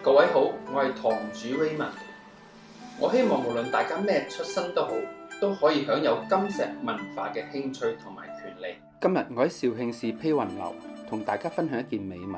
各位好，我係堂主 Raymond。我希望無論大家咩出身都好，都可以享有金石文化嘅興趣同埋權利。今日我喺肇慶市披雲樓同大家分享一件美物，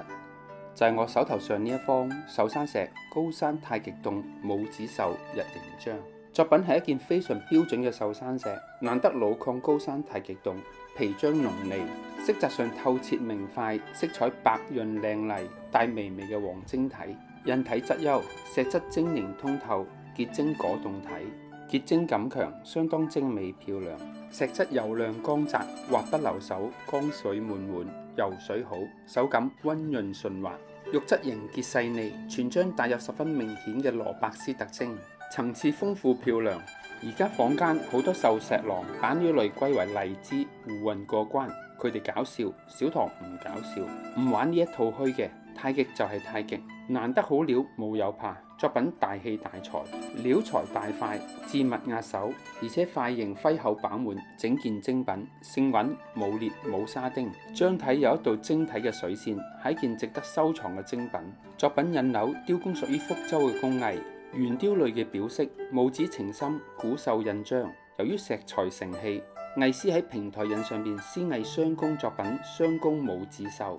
就係我手頭上呢一方壽山石高山太極洞母子獸日形章。作品係一件非常標準嘅壽山石，難得老礦高山太極洞，皮漿濃膩，色澤上透徹明快，色彩白潤靚麗，帶微微嘅黃晶體，印體質優，石質晶瑩通透，結晶果凍體，結晶感強，相當精美漂亮。石質油亮光澤，滑不留手，光水滿滿，游水好，手感溫潤順滑，肉質凝結細膩，全章帶有十分明顯嘅羅伯斯特徵，層次豐富漂亮。而家坊間好多壽石郎把呢類歸為荔枝胡混過關，佢哋搞笑，小堂唔搞笑，唔玩呢一套虛嘅。太極就係太極，難得好料冇有怕，作品大氣大裁，料材大塊，致密壓手，而且塊形徽厚飽滿，整件精品，性穩冇裂冇沙丁，章體有一道晶體嘅水線，係一件值得收藏嘅精品。作品印扭雕工屬於福州嘅工藝，圓雕類嘅表色，母子情深，古獸印章。由於石材成器，藝師喺平台印上邊施藝雙工作品，雙工母子獸。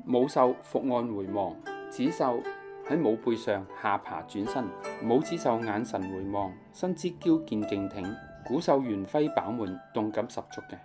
母獸伏案回望，子獸喺母背上下爬轉身，母子獸眼神回望，身姿矯健勁挺，古獸圓徽飽滿，動感十足嘅。